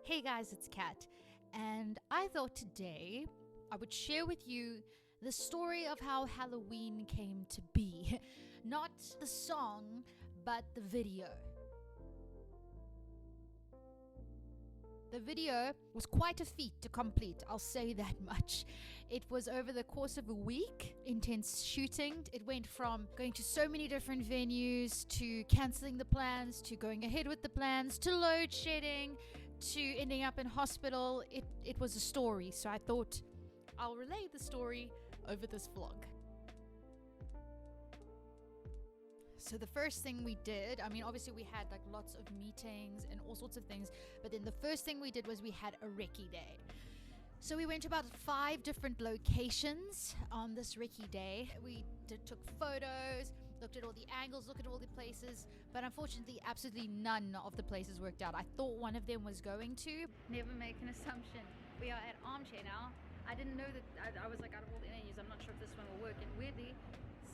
Hey guys, it's Kat, and I thought today I would share with you the story of how Halloween came to be. Not the song, but the video. The video was quite a feat to complete, I'll say that much. It was over the course of a week, intense shooting. It went from going to so many different venues, to cancelling the plans, to going ahead with the plans, to load shedding, to ending up in hospital. It was a story, so I thought I'll relay the story over this vlog. So the first thing we did, obviously we had like lots of meetings and all sorts of things, but then the first thing we did was we had a Recce day. So we went to about 5 different locations on this Recce day. We took photos, looked at all the angles, looked at all the places, but unfortunately absolutely none of the places worked out. I thought one of them was going to. Never make an assumption. We are at Armchair now. I didn't know that. I was like, out of all the venues, I'm not sure if this one will work, and weirdly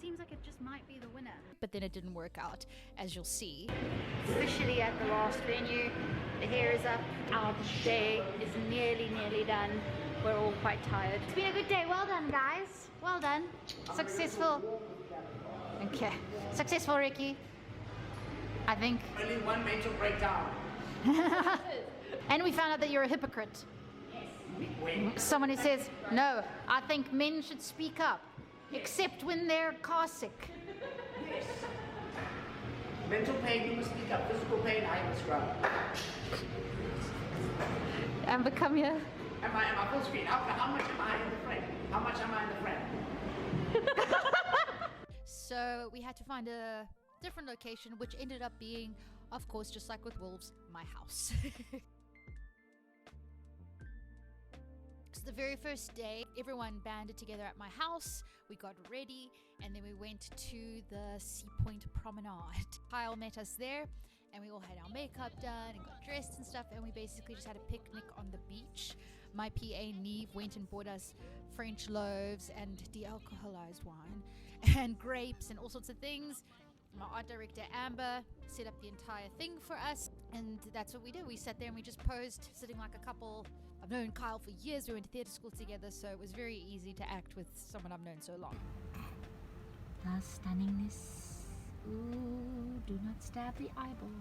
seems like it just might be the winner. But then it didn't work out, as you'll see. Officially at the last venue, the hair is up, our day is nearly done. We're all quite tired. It's been a good day. Well done, guys. Well done. Successful. Okay. Successful, Recce. I think. Only one mental breakdown. And we found out that you're a hypocrite. Yes. Someone who says, no, I think men should speak up. Except when they're car sick. Yes. Mental pain, you must speak up. Physical pain, I must run. Amber, come here. Am I full screen? How much am I in the frame? How much am I in the frame? So we had to find a different location, which ended up being, of course, just like with wolves, my house. So the very first day, everyone banded together at my house. We got ready, and then we went to the Sea Point Promenade. Kyle met us there, and we all had our makeup done and got dressed and stuff, and we basically just had a picnic on the beach. My PA Niamh went and bought us French loaves and de-alcoholized wine and grapes and all sorts of things. My art director Amber set up the entire thing for us, and that's what we did. We sat there and we just posed, sitting like a couple. I've known Kyle for years. We went to theatre school together, so it was very easy to act with someone I've known so long. The stunningness. Ooh, do not stab the eyeball.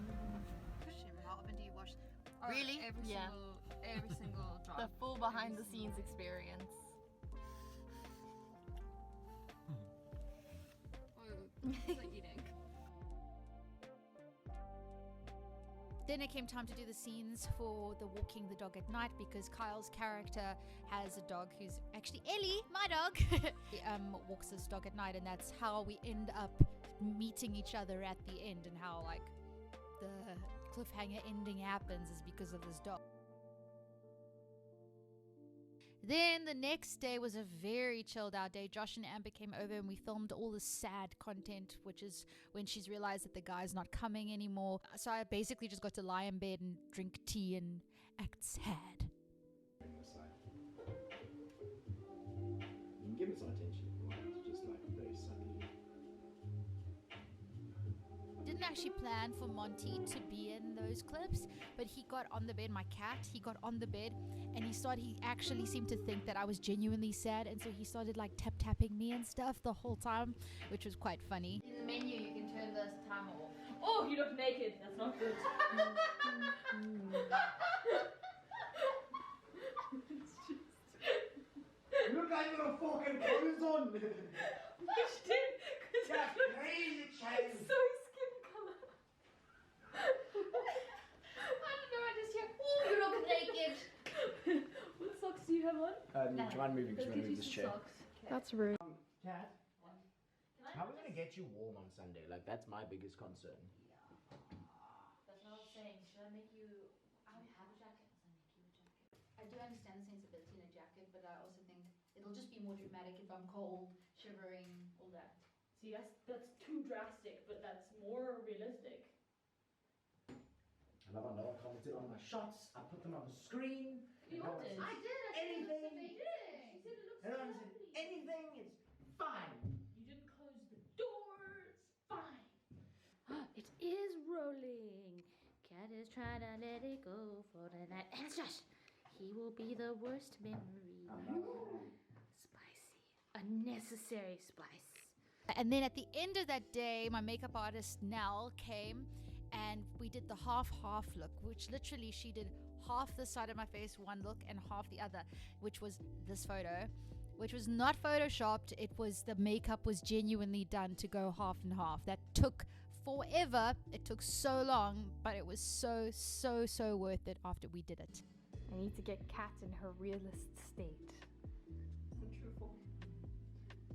How often do you wash? Really? Every single drop. The full behind the scenes experience. Eating. Then it came time to do the scenes for the walking the dog at night, because Kyle's character has a dog who's actually Ellie, my dog. He walks this dog at night, and that's how we end up meeting each other at the end, and how like the cliffhanger ending happens is because of this dog. Then the next day was a very chilled out day. Josh and Amber came over and we filmed all the sad content, which is when she's realized that the guy's not coming anymore. So I basically just got to lie in bed and drink tea and act sad. You can give it some attention if you want. It's just like very subtly. Didn't actually plan for Monty to be in those clips, but he got on the bed, my cat, he got on the bed and he actually seemed to think that I was genuinely sad, and so he started like tapping me and stuff the whole time, which was quite funny. In the menu, you can turn this timer off. Oh, you look naked. That's not good. You look like you got fucking clothes on. Which did? That's crazy, Chase. So skin color. I don't know, I just hear, oh, you look naked. What socks do you have on? Do you mind moving? Because we're going to move this chair. Socks. Okay. That's rude. Kat, how are we going to get you warm on Sunday? Like, that's my biggest concern. Yeah. That's what I was saying. Should I make you... I don't have a jacket. Should I make you a jacket? I do understand the sensibility in a jacket, but I also think it'll just be more dramatic if I'm cold, shivering, all that. See, that's too drastic, but that's more realistic. And no one commented on my shots. I put them on the screen. You did. I did. Anything. She said it looks And I so said, lovely. anything is fine. You didn't close the door. It's fine. It is rolling. Cat is trying to let it go for the night. And shush. He will be the worst memory. Spicy. Unnecessary spice. And then at the end of that day, my makeup artist Nel came and we did the half look, which literally she did half the side of my face one look and half the other, which was this photo, which was not photoshopped. It was, the makeup was genuinely done to go half and half. That took forever. It took so long, but it was so worth it after we did it. I need to get Kat in her realist state. Truthful.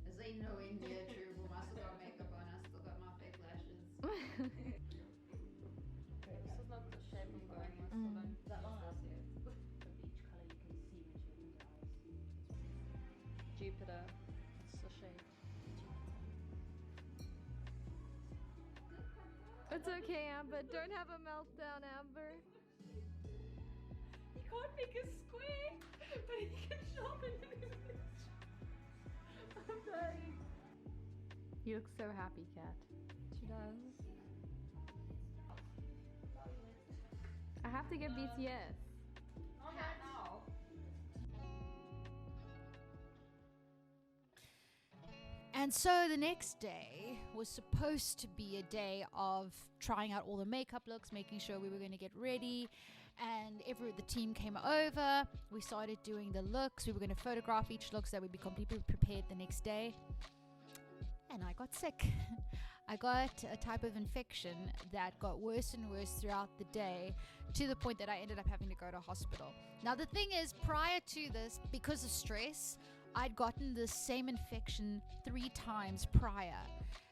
This ain't nowhere near truthful. I still got makeup on. I still got my fake lashes. This is not the shape I'm going with. So then that one I see it. From each color you can see which one the eyes. Jupiter. It's the shape. It's okay, Amber. Don't have a meltdown, Amber. He can't make a square, but he can sharpen it. I'm dying. You look so happy, Kat. She does. I have to get BTS. Oh, now. And so the next day was supposed to be a day of trying out all the makeup looks, making sure we were going to get ready. And the team came over. We started doing the looks. We were going to photograph each look so that we'd be completely prepared the next day. And I got sick. I got a type of infection that got worse and worse throughout the day, to the point that I ended up having to go to hospital. Now the thing is, prior to this, because of stress, I'd gotten the same infection 3 times prior.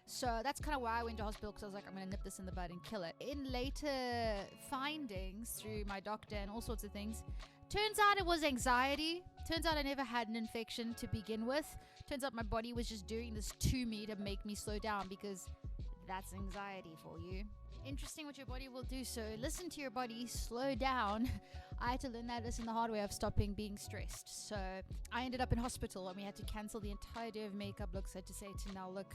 So that's kind of why I went to hospital, because I was like, I'm going to nip this in the bud and kill it. In later findings through my doctor and all sorts of things, turns out it was anxiety. Turns out I never had an infection to begin with. Turns out my body was just doing this to me to make me slow down, because that's anxiety for you. Interesting what your body will do. So listen to your body, slow down. I had to learn that lesson the hard way of stopping being stressed. So I ended up in hospital and we had to cancel the entire day of makeup looks. I had to say to Nel, look,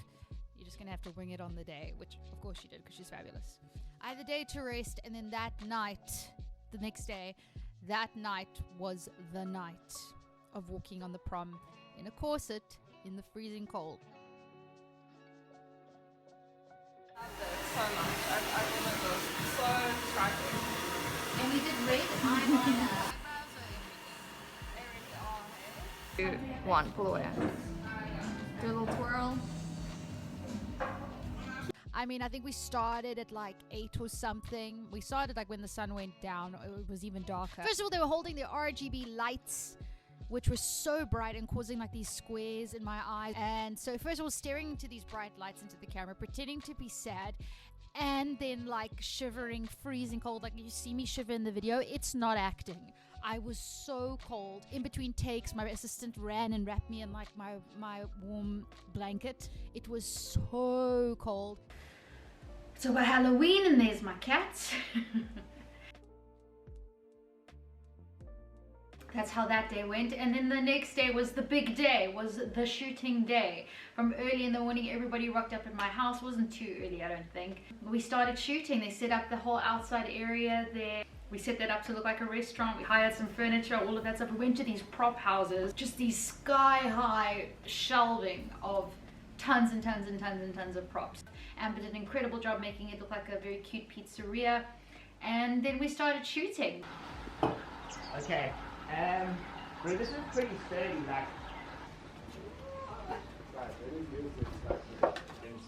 you're just gonna have to wing it on the day, which of course she did, because she's fabulous. I had the day to rest, and then that night, the next day, that night was the night of walking on the prom in a corset in the freezing cold. So much. I remember so striking. And we did red eyeliner. One, pull away. Do a little twirl. I mean, I think we started at like 8 or something. We started like when the sun went down. It was even darker. First of all, they were holding their RGB lights, which were so bright and causing like these squares in my eyes. And so first of all, staring into these bright lights into the camera, pretending to be sad, and then like shivering, freezing cold. Like you see me shiver in the video. It's not acting. I was so cold. In between takes, my assistant ran and wrapped me in like my warm blanket. It was so cold. So by Halloween, and there's my cat. That's how that day went. And then the next day was the big day, was the shooting day. From early in the morning, everybody rocked up at my house. It wasn't too early, I don't think. We started shooting. They set up the whole outside area there. We set that up to look like a restaurant. We hired some furniture, all of that stuff. We went to these prop houses, just these sky-high shelving of tons and tons and tons and tons of props. Amber did an incredible job making it look like a very cute pizzeria. And then we started shooting. Okay, well, this is pretty sturdy, like.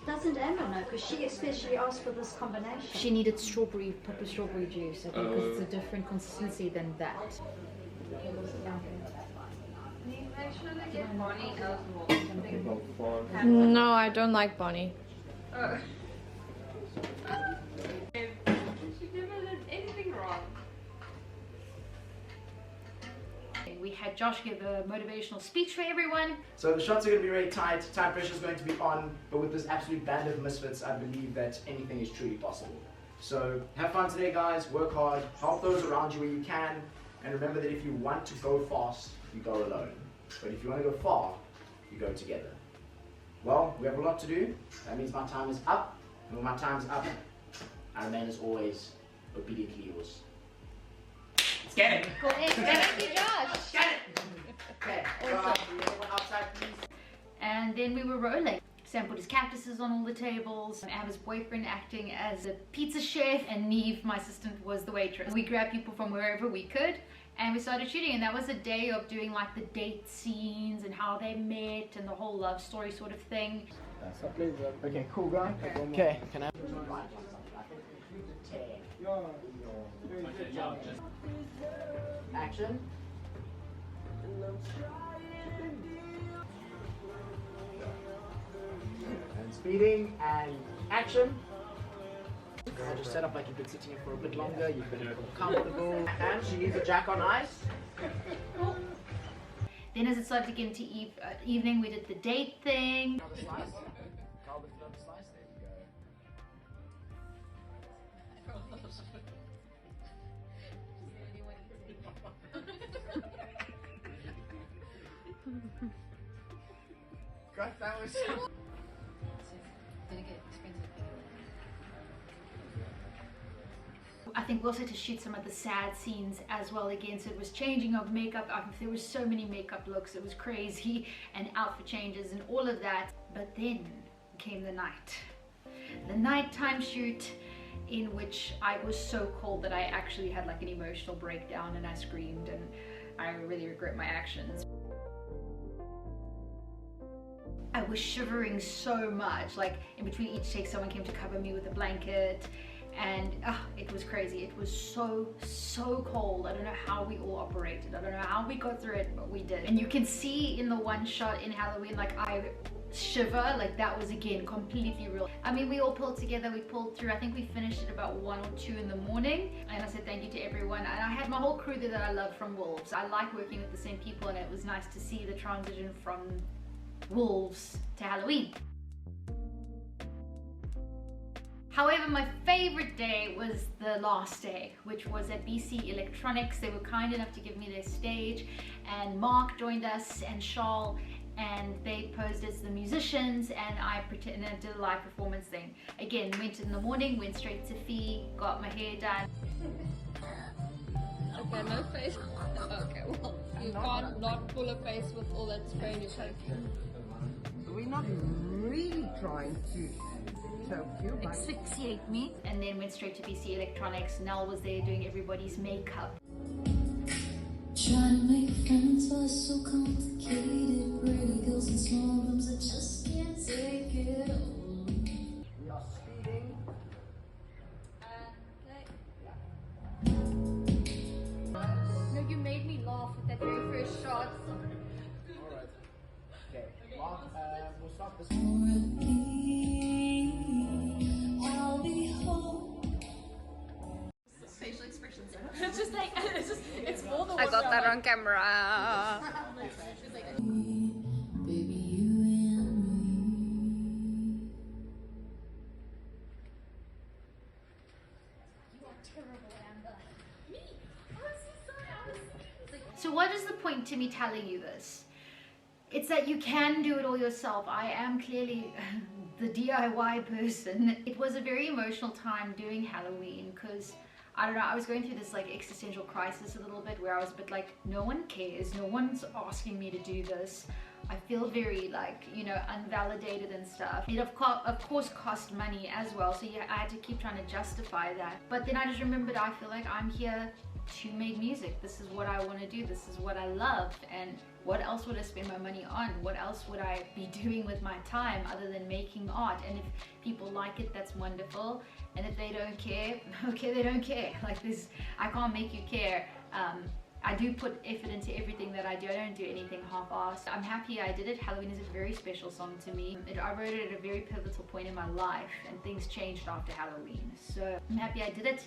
Doesn't Amber know? Because she especially asked for this combination. She needed proper strawberry juice, I think, because it's a different consistency than that. Make sure they get Bonnie as well. No, I don't like Bonnie. She never did anything wrong. We had Josh give a motivational speech for everyone. So the shots are going to be very tight, time pressure is going to be on, but with this absolute band of misfits, I believe that anything is truly possible. So have fun today, guys, work hard, help those around you where you can, and remember that if you want to go fast, you go alone. But if you want to go far, you go together. Well, we have a lot to do. That means my time is up, and when my time's up, I remain as always obediently yours. Get it. Go in. Thank you, Josh. Get it. Okay. Everyone outside, please. And then we were rolling. Sam put his cactuses on all the tables. Amber's boyfriend acting as a pizza chef, and Niamh, my assistant, was the waitress. We grabbed people from wherever we could, and we started shooting. And that was a day of doing like the date scenes and how they met and the whole love story sort of thing. Okay, cool guy. Okay, can I? Action. And speeding and action. I just set up like you've been sitting here for a bit longer, you've been comfortable. And she needs a jack on ice. Then as it started to get into evening, we did the date thing. Another slice. Carl, another slice. There you go. God, that was so... I think we also had to shoot some of the sad scenes as well again, so it was changing of makeup. There was so many makeup looks, it was crazy, and outfit changes and all of that. But then came the night. The nighttime shoot, in which I was so cold that I actually had like an emotional breakdown and I screamed, and I really regret my actions. I was shivering so much, like in between each take someone came to cover me with a blanket, and it was crazy. It was so cold. I don't know how we all operated. I don't know how we got through it, but we did. And you can see in the one shot in Halloween, like I shiver, like that was again completely real. I mean, we all pulled together, we pulled through. I think we finished at about 1 or 2 in the morning, and I said thank you to everyone. And I had my whole crew there that I love from Wolves. I like working with the same people, and it was nice to see the transition from Wolves to Halloween. However, my favorite day was the last day, which was at BC Electronics. They were kind enough to give me their stage, and Mark joined us and Charl, and they posed as the musicians, and I did a live performance thing. Again, went in the morning, went straight to Fee, got my hair done. Okay, no face. Okay, well, you can't not pull a face with all that spray in your face. We're not really trying to choke you, but Asphyxiate me. And then went straight to BC Electronics. Nel was there doing everybody's makeup. Trying to make friends was so complicated. Pretty girls in small rooms, I just can't take it all. We are speeding. No, you made me laugh with that very first shot. Alright. Okay, Mark, we'll start this. I'll be home. Facial expressions. It's just like, it's more the I got that on camera. Baby, you and me. You are terrible, Amber. Me? I'm so sorry. So what is the point to me telling you this? It's that you can do it all yourself. I am clearly the DIY person. It was a very emotional time doing Halloween because, I don't know, I was going through this like existential crisis a little bit where I was a bit like, no one cares, no one's asking me to do this. I feel very like, you know, unvalidated and stuff. It of course cost money as well, so yeah, I had to keep trying to justify that. But then I just remembered, I feel like I'm here to make music. This is what I want to do. This is what I love. And what else would I spend my money on? What else would I be doing with my time other than making art? And if people like it, that's wonderful. And if they don't care, okay, they don't care. Like this, I can't make you care. I do put effort into everything that I do. I don't do anything half-assed. I'm happy I did it. Halloween is a very special song to me. I wrote it at a very pivotal point in my life, and things changed after Halloween. So I'm happy I did it,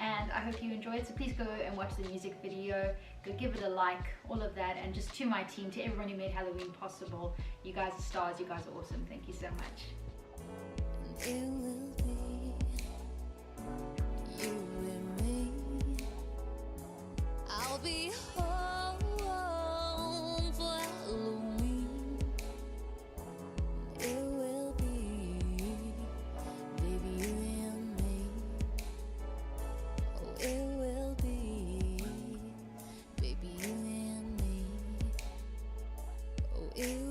and I hope you enjoy it. So please go and watch the music video. Go give it a like, all of that. And just to my team, to everyone who made Halloween possible, you guys are stars. You guys are awesome. Thank you so much. It will be you and me. I'll be home for Halloween. It will be, baby, you and me. Oh, it will be. you.